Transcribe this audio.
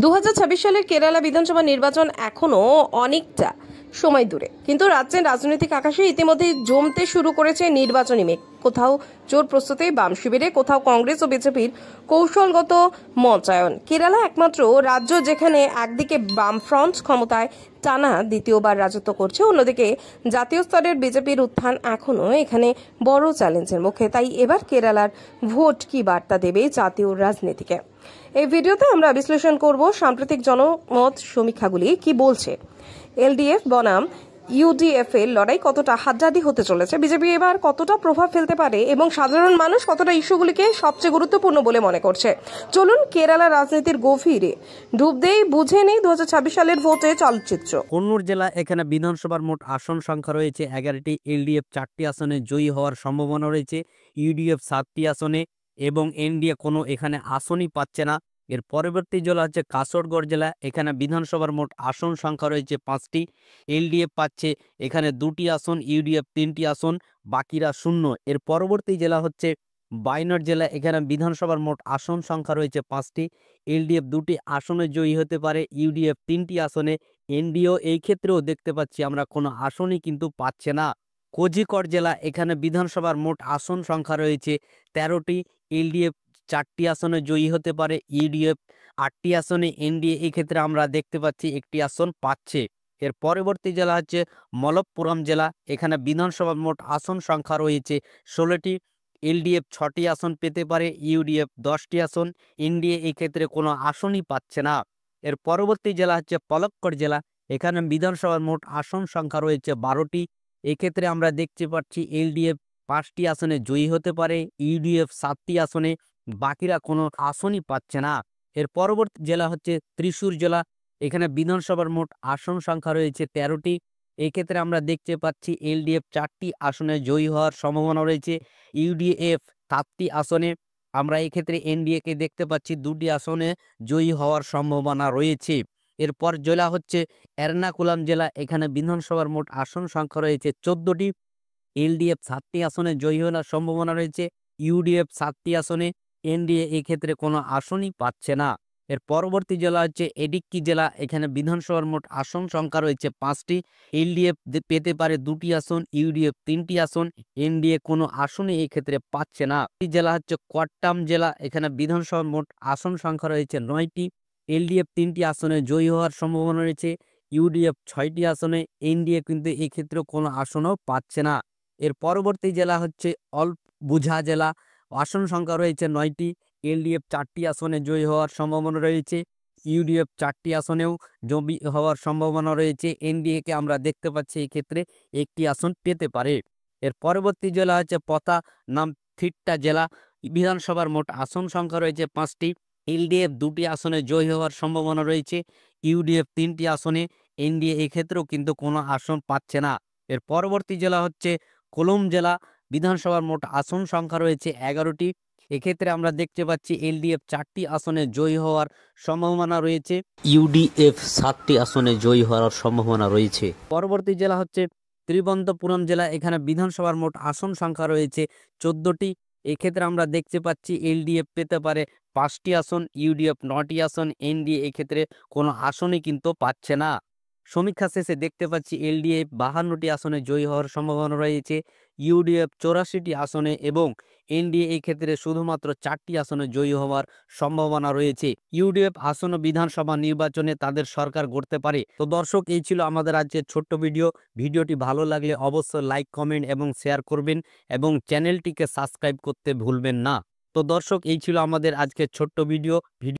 2026 সালের কেরালা বিধানসভা নির্বাচন এখনো অনেকটা সময় দূরে, কিন্তু রাজ্যের রাজনৈতিক আকাশে ইতিমধ্যেই জমতে শুরু করেছে নির্বাচনী মেঘ। কোথাও জোর প্রস্তুতি বাম শিবিরে, কোথাও কংগ্রেস ও বিজেপির কৌশলগত মঞ্চায়ন। কেরালা একমাত্র রাজ্য যেখানে একদিকে বাম ফ্রন্ট ক্ষমতায় টানা দ্বিতীয়বার রাজত্ব করছে, অন্যদিকে জাতীয় স্তরের বিজেপির উত্থান এখনো এখানে বড় চ্যালেঞ্জের মুখে। তাই এবার কেরালার ভোট কি বার্তা দেবে জাতীয় রাজনীতিকে? এই ভিডিওতে আমরা বিশ্লেষণ করব সাম্প্রতিক জনমত সমীক্ষাগুলি কি বলছে, এলডিএফ বনাম ইউডিএফ এর লড়াই কতটা হাড্ডাহাড্ডি হতে চলেছে, বিজেপি এবার কতটা প্রভাব ফেলতে পারে এবং সাধারণ মানুষ কতটা ইস্যুগুলিকে সবচেয়ে গুরুত্বপূর্ণ বলে মনে করছে। চলুন কেরালা রাজনীতির গভীরে ডুব দেই, বুঝে নেই 2026 সালের ভোটে চলচ্চিত্র। কন্নুর জেলা, এখানে বিধানসভার মোট আসন সংখ্যা রয়েছে 11টি। এলডিএফ 4টি আসনে জয়ী হওয়ার সম্ভাবনা রয়েছে, ইউডিএফ 7টি আসনে এবং এনডিএ কোনো এখানে আসনই পাচ্ছে না। এর পরবর্তী জেলা হচ্ছে কাসরগড় জেলা, এখানে বিধানসভার মোট আসন সংখ্যা রয়েছে 5টি। এলডিএফ পাচ্ছে এখানে 2টি আসন, ইউডিএফ 3টি আসন, বাকিরা শূন্য। এর পরবর্তী জেলা হচ্ছে বায়নর জেলা, এখানে বিধানসভার মোট আসন সংখ্যা রয়েছে 5টি। এলডিএফ 2টি আসনে জয়ী হতে পারে, ইউডিএফ 3টি আসনে, এনডিও এই ক্ষেত্রেও দেখতে পাচ্ছি আমরা কোনো আসনই কিন্তু পাচ্ছে না। কোঝিকড় জেলা, এখানে বিধানসভার মোট আসন সংখ্যা রয়েছে 13টি। এলডিএফ 4টি আসনে জয়ী হতে পারে, ইউডিএফ 8টি আসনে, এনডিএ এই ক্ষেত্রে আমরা দেখতে পাচ্ছি একটি আসন পাচ্ছে। এর পরবর্তী জেলা হচ্ছে মলপ্পুরম জেলা, এখানে বিধানসভার মোট আসন সংখ্যা রয়েছে 16টি। এলডিএফ 6টি আসন পেতে পারে, ইউডিএফ 10টি আসন, এনডিএ এই ক্ষেত্রে কোনো আসনই পাচ্ছে না। এর পরবর্তী জেলা হচ্ছে পলক্কড় জেলা, এখানে বিধানসভার মোট আসন সংখ্যা রয়েছে 12টি। এক্ষেত্রে আমরা দেখতে পাচ্ছি এলডিএফ 5টি আসনে জয়ী হতে পারে, ইউডিএফ 7টি আসনে, বাকিরা কোনো আসনই পাচ্ছে না। এর পরবর্তী জেলা হচ্ছে ত্রিশূর জেলা, এখানে বিধানসভার মোট আসন সংখ্যা রয়েছে 13টি। এক্ষেত্রে আমরা দেখতে পাচ্ছি এলডিএফ 4টি আসনে জয়ী হওয়ার সম্ভাবনা রয়েছে, ইউডিএফ 7টি আসনে, আমরা এক্ষেত্রে এনডিএ কে দেখতে পাচ্ছি 2টি আসনে জয়ী হওয়ার সম্ভাবনা রয়েছে। এরপর জেলা হচ্ছে এর্নাকুলাম জেলা, এখানে বিধানসভার মোট আসন সংখ্যা রয়েছে 14টি। এলডিএফ 7টি আসনে জয়ী হওয়ার সম্ভাবনা রয়েছে, ইউডিএফ 7টি আসনে, এনডিএ এই ক্ষেত্রে কোনো আসনই পাচ্ছে না। এর পরবর্তী জেলা হচ্ছে ইডুক্কি জেলা, এখানে বিধানসভার মোট আসন সংখ্যা রয়েছে 5টি। এলডিএফ পেতে পারে 2টি আসন, ইউডিএফ 3টি আসন, এনডিএ কোনো আসনে এই ক্ষেত্রে পাচ্ছে না। এই জেলা হচ্ছে কোট্টায়াম জেলা, এখানে বিধানসভার মোট আসন সংখ্যা রয়েছে 9টি। এলডিএফ 3টি আসনে জয়ী হওয়ার সম্ভাবনা রয়েছে, ইউডিএফ 6টি আসনে, এনডিএ কিন্তু এই ক্ষেত্রে কোনো আসনও পাচ্ছে না। এর পরবর্তী জেলা হচ্ছে অলবুঝা জেলা, আসন সংখ্যা রয়েছে 9টি। এলডিএফ 4টি আসনে জয়ী হওয়ার সম্ভাবনা রয়েছে, ইউডিএফ 4টি আসনেও জয়ী হওয়ার সম্ভাবনা রয়েছে, এনডিএ কে আমরা দেখতে পাচ্ছি এই ক্ষেত্রে একটি আসন পেতে পারে। এর পরবর্তী জেলা হচ্ছে পথানামথিট্টা জেলা, বিধানসভার মোট আসন সংখ্যা রয়েছে 5টি। এলডিএফ 2টি আসনে জয়ী হওয়ার সম্ভাবনা রয়েছে, ইউডিএফ 3টি আসনে, এনডিএ এই ক্ষেত্রেও কিন্তু কোনো আসন পাচ্ছে না। এর পরবর্তী জেলা হচ্ছে কোলম জেলা, বিধানসভার মোট আসন সংখ্যা রয়েছে 11টি। এক্ষেত্রে আমরা দেখতে পাচ্ছি এলডিএফ 4টি আসনে জয়ী হওয়ার সম্ভাবনা রয়েছে, ইউডিএফ 7টি আসনে জয়ী হওয়ার সম্ভাবনা রয়েছে। পরবর্তী জেলা হচ্ছে ত্রিবন্তপুরম জেলা, এখানে বিধানসভার মোট আসন সংখ্যা রয়েছে 14টি। এক্ষেত্রে আমরা দেখতে পাচ্ছি এলডিএফ পেতে পারে 5টি আসন, ইউডিএফ 9টি আসন, এনডিএ এক্ষেত্রে কোনো আসনই কিন্তু পাচ্ছে না। সমীক্ষা শেষে দেখতে পাচ্ছি এলডিএফ 52টি আসনে জয়ী হওয়ার সম্ভাবনা রয়েছে, ইউডিএফ 84টি আসনে এবং এনডিএ এই ক্ষেত্রে শুধুমাত্র 4টি আসনে জয়ী হওয়ার সম্ভাবনা রয়েছে। ইউডিএফ আসন্ন বিধানসভা নির্বাচনে তাদের সরকার গড়তে পারে। তো দর্শক, এই ছিল আমাদের আজকের ছোট্ট ভিডিওটি ভালো লাগলে অবশ্যই লাইক, কমেন্ট এবং শেয়ার করবেন এবং চ্যানেলটিকে সাবস্ক্রাইব করতে ভুলবেন না। তো দর্শক, এই ছিল আমাদের আজকের ছোট্ট ভিডিও।